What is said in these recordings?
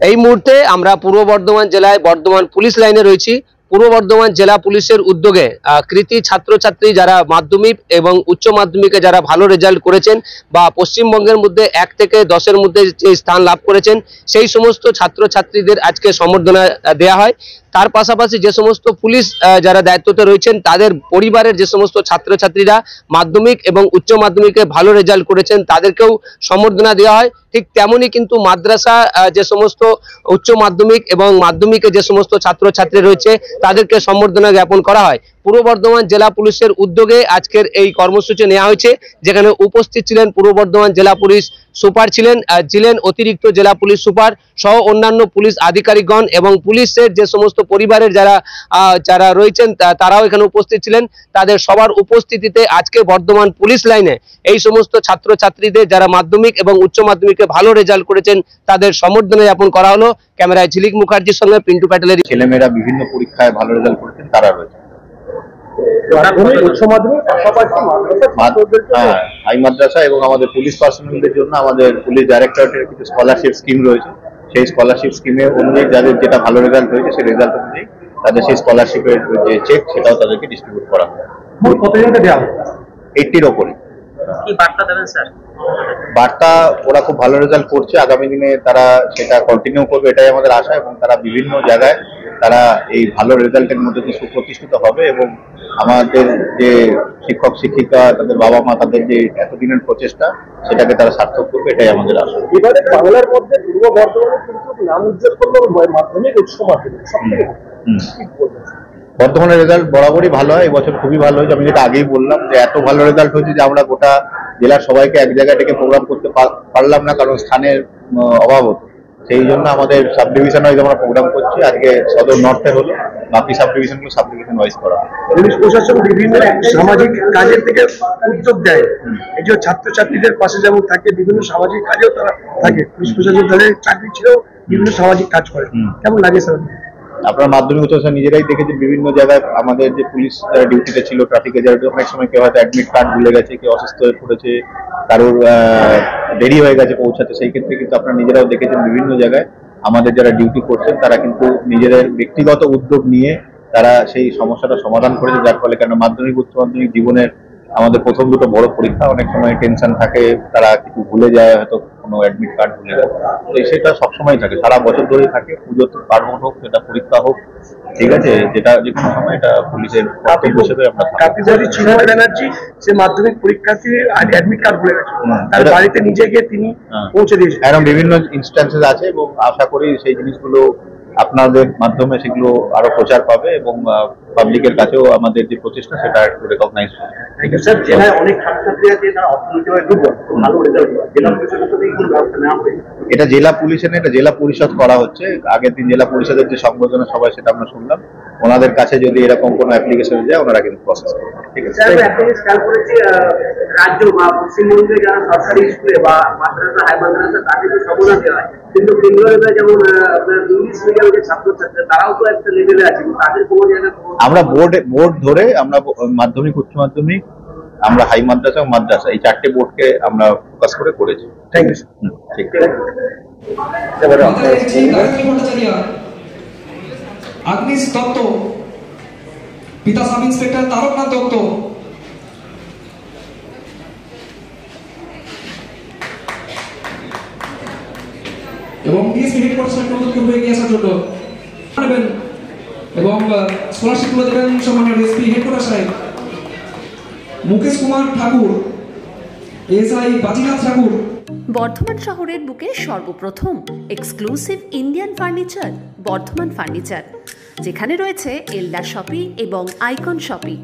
এই মুহূর্তে আমরা পূর্ব বর্ধমান জেলায় বর্ধমান পুলিশ লাইনে রয়েছি। পূর্ব বর্ধমান জেলা পুলিশের উদ্যোগে কৃতি ছাত্রছাত্রী যারা মাধ্যমিক এবং উচ্চ মাধ্যমিকে যারা ভালো রেজাল্ট করেছেন বা পশ্চিমবঙ্গের মধ্যে 1 থেকে 10-এর মধ্যে যে স্থান লাভ করেছেন সেই সমস্ত ছাত্রছাত্রীদের আজকে সম্বর্ধনা দেওয়া হয়। তার পাশাপাশি যে সমস্ত পুলিশ যারা দায়িত্বতে রয়েছেন তাদের পরিবারের যে সমস্ত ছাত্রছাত্রীরা মাধ্যমিক এবং উচ্চ মাধ্যমিকে ভালো রেজাল্ট করেছেন তাদেরকেও সম্বর্ধনা দেওয়া হয়। ঠিক তেমনই কিন্তু মাদ্রাসা যে সমস্ত উচ্চ মাধ্যমিক এবং মাধ্যমিকে যে সমস্ত ছাত্রছাত্রী রয়েছে তাদেরকে সম্বর্ধনা জ্ঞাপন করা হয়। পূর্ব বর্ধমান জেলা পুলিশের উদ্যোগে আজকের এই কর্মসূচি নেওয়া হয়েছে, যেখানে উপস্থিত ছিলেন পূর্ব বর্ধমান জেলা পুলিশ সুপার ছিলেন অতিরিক্ত জেলা পুলিশ সুপার সহ অন্যান্য পুলিশ আধিকারিকগণ এবং পুলিশের যে সমস্ত পরিবারের যারা রয়েছেন তারাও এখানে উপস্থিত ছিলেন। তাদের সবার উপস্থিতিতে আজকে বর্ধমান পুলিশ লাইনে এই সমস্ত ছাত্রছাত্রীদের যারা মাধ্যমিক এবং উচ্চ মাধ্যমিকে ভালো রেজাল্ট করেছেন তাদের সম্বর্ধনা জ্ঞাপন করা হলো। ক্যামেরায় ঝিলিক মুখার্জির সঙ্গে পিন্টু প্যাটেলের। ছেলেমেয়েরা বিভিন্ন পরীক্ষায় ভালো রেজাল্ট করেছেন তারা রয়েছে। হাই মাদ্রাসা এবং আমাদের পুলিশ পার্সোনালদের জন্য আমাদের পুলিশ ডাইরেক্টরেটের কিছু স্কলারশিপ স্কিম রয়েছে। সেই স্কলারশিপ স্কিমে অনুযায়ী যাদের যেটা ভালো রেজাল্ট হয়েছে সেই রেজাল্ট অনুযায়ী তাদের সেই স্কলারশিপের যে চেক সেটাও তাদেরকে ডিস্ট্রিবিউট করা হয়। কতজনকে দেওয়া হবে? 80-র ওপরে। কি বার্তা দেবেন স্যার? বার্তা, ওরা খুব ভালো রেজাল্ট করছে, আগামী দিনে তারা সেটা কন্টিনিউ করবে এটাই আমাদের আশা, এবং তারা বিভিন্ন জায়গায় তারা এই ভালো রেজাল্টের মধ্যে দিয়ে সুপ্রতিষ্ঠিত হবে এবং আমাদের যে শিক্ষক শিক্ষিকা তাদের বাবা মা তাদের যে এতদিনের প্রচেষ্টা সেটাকে তারা সার্থক করবে এটাই আমাদের আশা। এবারে বাংলার মধ্যে পূর্ব বর্ধমানে কিন্তু নাম উজ্জ্বল করলো মাধ্যমিক উচ্চ মাধ্যমিক সবথেকে। বর্ধমানের রেজাল্ট বরাবরই ভালো হয়, এবছর খুবই ভালো হয়েছে। আমি যেটা আগেই বললাম যে এত ভালো রেজাল্ট হয়েছে যে আমরা গোটা জেলার সবাইকে এক জায়গায় ডেকে প্রোগ্রাম করতে পারলাম না, কারণ স্থানের অভাব হতো। সেই জন্য আমাদের সাব ডিভিশন ওয়াইজ আমরা প্রোগ্রাম করছি। আজকে সদর নর্থে হলো, বাকি সাব ডিভিশনগুলো সাব ডিভিশন ওয়াইজ করা হয়। পুলিশ প্রশাসন বিভিন্ন সামাজিক কাজের থেকে উদ্যোগ দেয়, এই যে ছাত্রছাত্রীদের পাশে যেমন থাকে বিভিন্ন সামাজিক কাজেও তারা থাকে। পুলিশ প্রশাসন তাদের চাকরি ছেড়েও বিভিন্ন সামাজিক কাজ করে। কেমন লাগে স্যার? আপনার মাধ্যমিক উচ্চ নিজেরাই দেখেছি বিভিন্ন জায়গায় আমাদের যে পুলিশ যারা ডিউটিতে ছিল ট্রাফিকে যারা, অনেক সময় কেউ হয়তো অ্যাডমিট কার্ড ভুলে গেছে, কেউ অসুস্থ হয়ে পড়েছে, কারোর দেরি হয়ে গেছে পৌঁছাতে, সেই ক্ষেত্রে কিন্তু আপনারা নিজেরাও দেখেছেন বিভিন্ন জায়গায় আমাদের যারা ডিউটি করছেন তারা কিন্তু নিজেদের ব্যক্তিগত উদ্যোগ নিয়ে তারা সেই সমস্যাটা সমাধান করেছে। যার ফলে কেন মাধ্যমিক উচ্চ মাধ্যমিক জীবনের আমাদের প্রথম দুটো বড় পরীক্ষা, অনেক সময় টেনশন থাকে, তারা কিছু ভুলে যায়, হয়তো কোনো অ্যাডমিট কার্ড ভুলে যায়, তো সেটা সবসময় থাকে, সারা বছর ধরেই থাকে। পুজো পার্বণ হোক, সেটা পরীক্ষা হোক, ঠিক আছে, যেটা যে কোনো সময় এটা পুলিশের কর্তব্য হিসেবে আমরা ব্যানার্জি সে মাধ্যমিক পরীক্ষার্থী অ্যাডমিট কার্ড ভুলে গেছে, তার বাড়িতে নিজে গিয়ে তিনি পৌঁছে দিয়েছেন। এরকম বিভিন্ন ইনস্ট্যান্সেস আছে এবং আশা করি সেই জিনিসগুলো আপনাদের মাধ্যমে সেগুলো আরো প্রচার পাবে এবং পাবলিকের কাছেও আমাদের যে প্রচেষ্টা সেটা একটু রেকগনাইজ হবে। স্যার, জেলায় অনেক ছাত্রছাত্রী আছে যারা অর্থনৈতিকভাবে দুর্বল, ভালো রেজাল্ট করে, জেলা পুলিশের কাছে এই কোনো ব্যবস্থা নেওয়া হবে? এটা জেলা পুলিশের এটা জেলা পরিষদ করা হচ্ছে। আগের দিন জেলা পরিষদের যে সংবর্ধনা সবাই সেটা আমরা শুনলাম, ওনাদের কাছে যদি এরকম কোনো অ্যাপ্লিকেশন যায় ওনারা কিন্তু প্রসেস করবে। ঠিক আছে স্যার, একটা জিনিস খেয়াল করেছি, রাজ্য বা পশ্চিমবঙ্গে যারা সরকারি স্কুলে বা মাদ্রাসা হাই মাদ্রাসা তাদেরকে সম্মাননা দেওয়া হয়, কিন্তু কেন্দ্রীয় যেমন ইংলিশ মিডিয়ামের ছাত্রছাত্রী তারাও তো একটা লেভেলে আছে, তাদের কোনো জায়গায় আমরা বোর্ড ধরে আমরা মাধ্যমিক উচ্চ মাধ্যমিক আমরা হাই মাদ্রাসা ও মাদ্রাসা এই 4টে বোর্ডকে আমরা ফোকাস করে করেছি। Thank you. ঠিক আগ্নিশ দত্ত, পিতা সাব ইন্সপেক্টর তারকনাথ দত্ত, এবং ডিএসপি হেডকোয়ার্টার প্রদত্ত হয়ে গিয়ে আসার জন্য নেবেন এবং স্কলারশিপগুলো দেবেন সম্মানীয় ডিএসপি হেডকোয়ার্টার সাহেব মুকেশ কুমার ঠাকুর, এসআই বাজিনাথ ঠাকুর। বর্ধমান শহরের বুকে সর্বপ্রথম exclusive Indian furniture Bardhaman furniture, যেখানে রয়েছে এলডার শপি এবং আইকন শপি,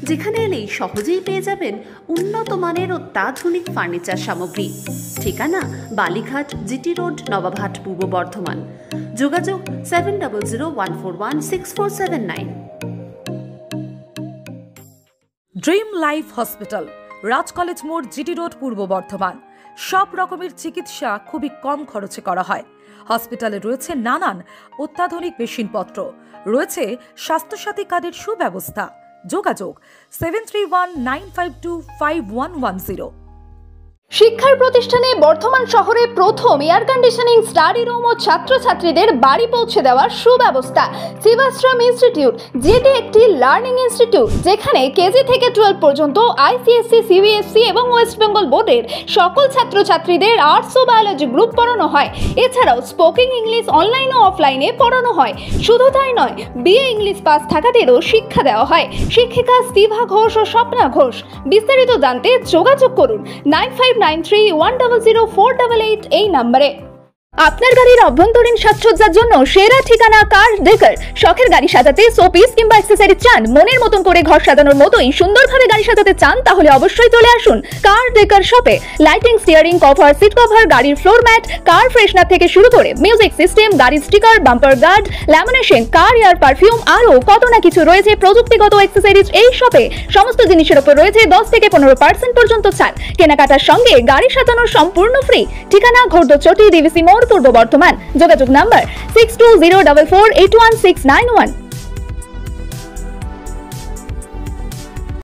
যেখানে এলেই সহজেই পেয়ে যাবেন উন্নত মানের অত্যাধুনিক ফার্নিচার সামগ্রী। ঠিকানা বালিঘাট, জিটি রোড, নবাবহাট, পূর্ব বর্ধমান। যোগাযোগ 7001416479। ড্রিম লাইফ হসপিটাল, রাজ কলেজ মোড়, জিটি রোড, পূর্ব বর্ধমান। সব রকমের চিকিৎসা খুবই কম খরচে করা হয়। হসপিটালে রয়েছে নানান অত্যাধুনিক মেশিনপত্র, রয়েছে স্বাস্থ্যসাথী কার্ডের সুব্যবস্থা। যোগাযোগ 7319525110। শিক্ষার প্রতিষ্ঠানে বর্ধমান শহরে প্রথম এয়ার কন্ডিশনিং স্টাডি রুম ও ছাত্রছাত্রীদের বাড়ি পৌঁছে দেওয়ার সুব্যবস্থা। শিবাশ্রম ইনস্টিটিউট, যেটি একটি লার্নিং ইনস্টিটিউট যেখানে কেজি থেকে 12 পর্যন্ত আইসিএসসি, সিবিএসসি এবং ওয়েস্ট বেঙ্গল বোর্ডের সকল ছাত্রছাত্রীদের আর্টস ও বায়োলজি গ্রুপ পড়ানো হয়। এছাড়াও স্পোকিং ইংলিশ অনলাইন ও অফলাইনে পড়ানো হয়। শুধু তাই নয়, বিএ ইংলিশ পাস থাকাদেরও শিক্ষা দেওয়া হয়। শিক্ষিকা স্তিভা ঘোষ ও স্বপ্না ঘোষ। বিস্তারিত জানতে যোগাযোগ করুন 9593100488 এই নম্বরে। আপনার গাড়ির অভ্যন্তরীণ সাজসজ্জার জন্য সেরা ঠিকানা কার ডেকার। শখের গাড়ি সাজাতে শোপিস কিংবা অ্যাক্সেসরি চান, মনের মতন করে ঘর সাজানোর মতোই সুন্দরভাবে গাড়ি সাজাতে চান, তাহলে অবশ্যই চলে আসুন কার ডেকার শপে। Lighting, steering cover, seat cover, গাড়ির ফ্লোর ম্যাট, কার ফ্রেশনার থেকে শুরু করে মিউজিক সিস্টেম, গাড়ির sticker, bumper guard, lamination, car air perfume, আরও কত না কিছু রয়েছে প্রযুক্তিগত অ্যাক্সেসরিজ। এই শপে সমস্ত জিনিসের উপর রয়েছে 10 থেকে 15% পর্যন্ত ছাড়। কেনাকাটার সঙ্গে গাড়ি সাজানো সম্পূর্ণ ফ্রি। ঠিকানা ঘোড়দচটি, ডিভিসি মোড়, পূর্ব বর্ধমান। যোগাযোগ নাম্বার 6204481691।